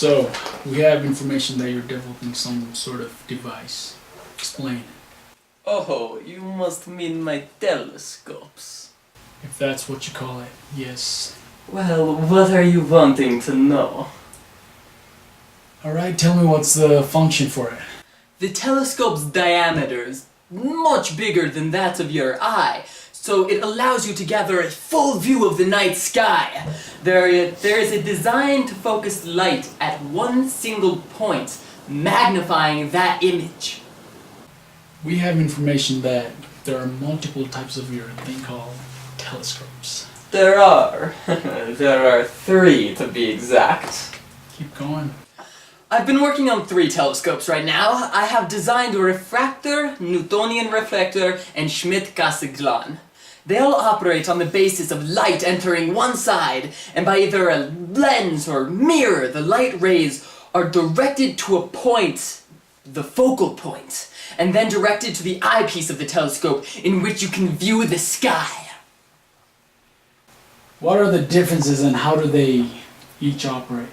So, we have information that you're developing some sort of device. Explain. Oh, you must mean my telescopes. If that's what you call it, yes. Well, what are you wanting to know? Alright, tell me what's the function for it. The telescope's diameter is much bigger than that of your eye, so it allows you to gather a full view of the night sky. There is a design to focus light at one single point, magnifying that image. We have information that there are multiple types of your thing called telescopes. There are. There are 3 to be exact. Keep going. I've been working on 3 telescopes right now. I have designed a refractor, Newtonian reflector, and Schmidt-Cassegrain. They all operate on the basis of light entering one side, and by either a lens or mirror, the light rays are directed to a point, the focal point, and then directed to the eyepiece of the telescope, in which you can view the sky. What are the differences and how do they each operate?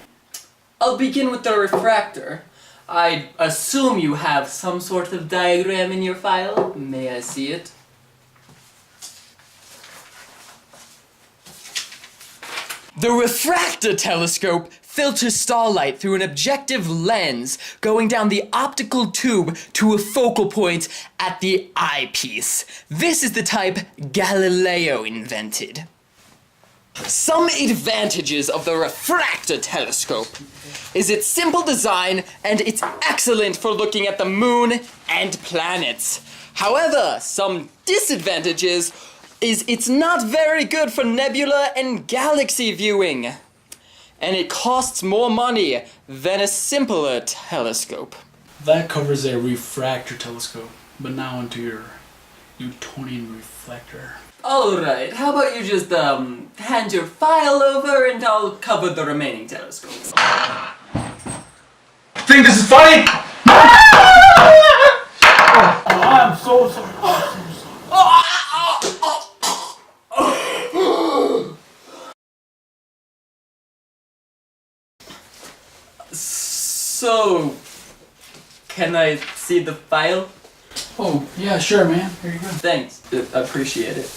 I'll begin with the refractor. I assume you have some sort of diagram in your file. May I see it? The refractor telescope filters starlight through an objective lens going down the optical tube to a focal point at the eyepiece. This is the type Galileo invented. Some advantages of the refractor telescope is its simple design and it's excellent for looking at the moon and planets. However, some disadvantages is it's not very good for nebula and galaxy viewing. And it costs more money than a simpler telescope. That covers a refractor telescope, but now onto your Newtonian reflector. Alright, how about you just hand your file over and I'll cover the remaining telescopes. Think this is funny? I'm so sorry. So, can I see the file? Oh, yeah, sure, man. Here you go. Thanks, appreciate it.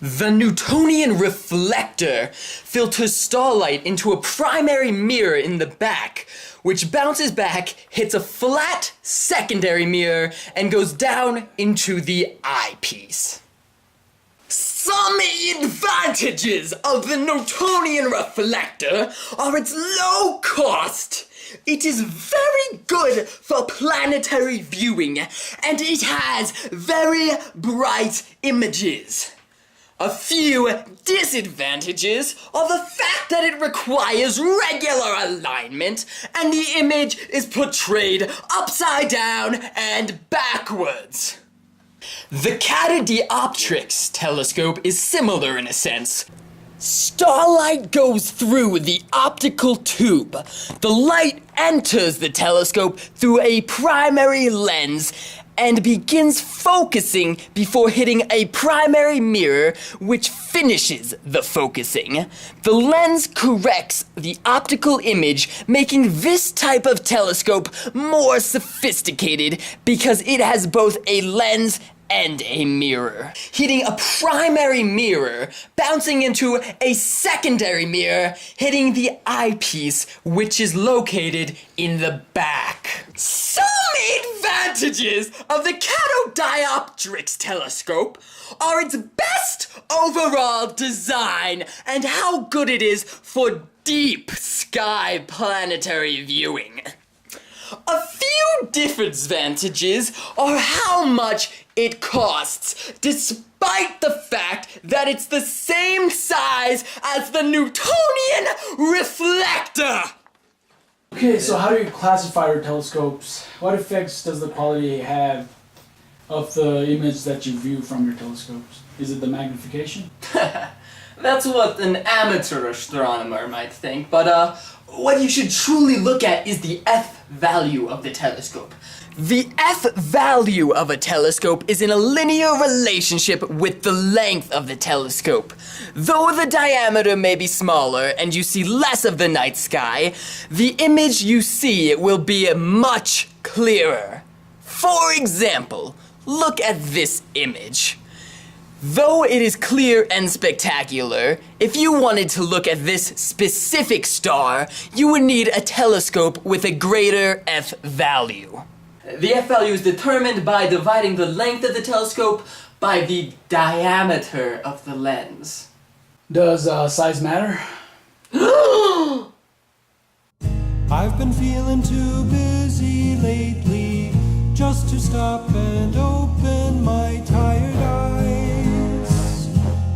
The Newtonian reflector filters starlight into a primary mirror in the back, which bounces back, hits a flat secondary mirror, and goes down into the eyepiece. Some advantages of the Newtonian reflector are its low cost. It is very good for planetary viewing, and it has very bright images. A few disadvantages are the fact that it requires regular alignment, and the image is portrayed upside down and backwards. The Catadioptrix telescope is similar in a sense. Starlight goes through the optical tube. The light enters the telescope through a primary lens and begins focusing before hitting a primary mirror, which finishes the focusing. The lens corrects the optical image, making this type of telescope more sophisticated because it has both a lens and a mirror. Hitting a primary mirror, bouncing into a secondary mirror, hitting the eyepiece, which is located in the back. Some advantages of the catodioptrix telescope are its best overall design and how good it is for deep sky planetary viewing. A few disadvantages are how much it costs, despite the fact that it's the same size as the Newtonian reflector. Okay, so how do you classify your telescopes? What effects does the quality have of the image that you view from your telescopes? Is it the magnification? That's what an amateur astronomer might think, but what you should truly look at is the f-value of the telescope. The f-value of a telescope is in a linear relationship with the length of the telescope. Though the diameter may be smaller and you see less of the night sky, the image you see will be much clearer. For example, look at this image. Though it is clear and spectacular, if you wanted to look at this specific star, you would need a telescope with a greater f-value. The f-value is determined by dividing the length of the telescope by the diameter of the lens. Does size matter? I've been feeling too busy lately just to stop and open my tired eyes.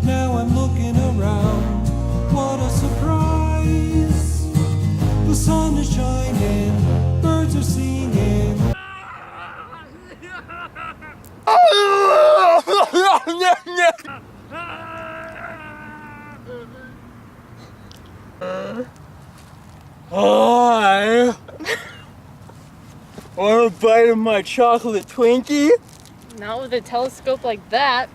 Now I'm looking around, what a surprise. The sun is shining, birds are singing. I want a bite of my chocolate Twinkie? Not with a telescope like that.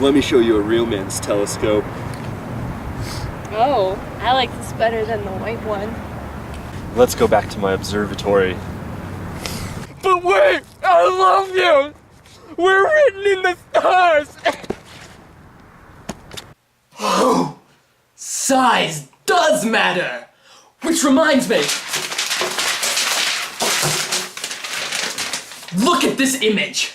Let me show you a real man's telescope. Oh, I like this better than the white one. Let's go back to my observatory. But wait! I love you! We're written in the stars! Oh! Size does matter! Which reminds me! Look at this image!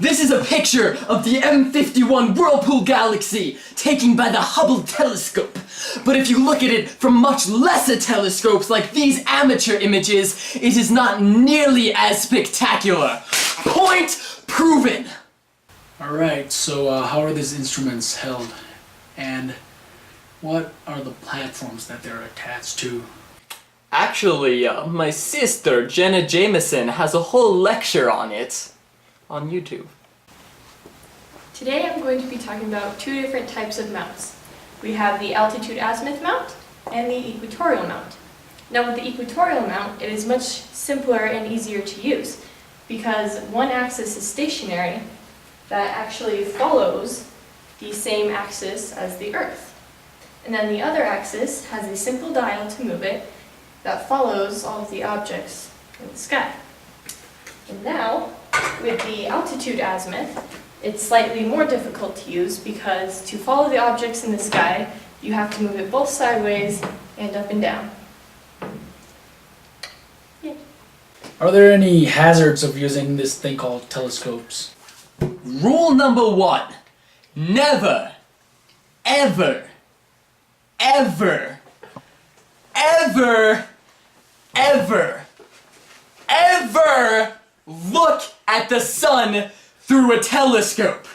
This is a picture of the M51 Whirlpool Galaxy taken by the Hubble telescope. But if you look at it from much lesser telescopes like these amateur images, it is not nearly as spectacular. Point proven! Alright, so how are these instruments held? And what are the platforms that they're attached to? Actually, my sister, Jenna Jameson, has a whole lecture on it on YouTube. Today I'm going to be talking about two different types of mounts. We have the altitude azimuth mount and the equatorial mount. Now with the equatorial mount, it is much simpler and easier to use because one axis is stationary that actually follows the same axis as the Earth. And then the other axis has a simple dial to move it that follows all of the objects in the sky. And now, with the altitude azimuth, it's slightly more difficult to use because to follow the objects in the sky, you have to move it both sideways and up and down. Yeah. Are there any hazards of using this thing called telescopes? Rule number 1. Never, ever, ever, ever, ever, ever look at the sun through a telescope.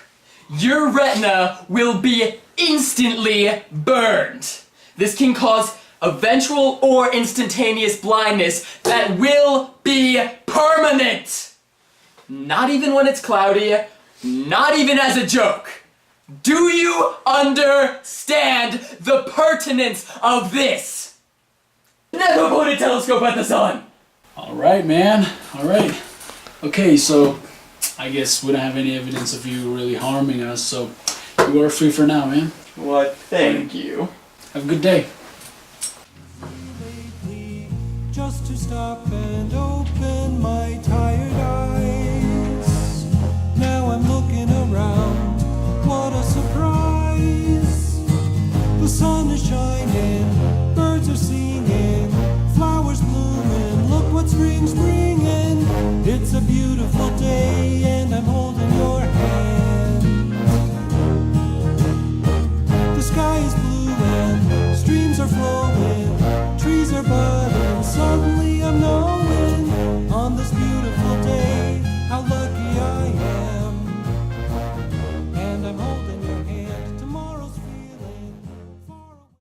Your retina will be instantly burned. This can cause eventual or instantaneous blindness that will be permanent. Not even when it's cloudy, not even as a joke. Do you understand the pertinence of this? Never point a telescope at the sun! Alright, man. Alright. Okay, so I guess we don't have any evidence of you really harming us, so you are free for now, man. What? Thank you. Have a good day. Lately, just to stop and open my tired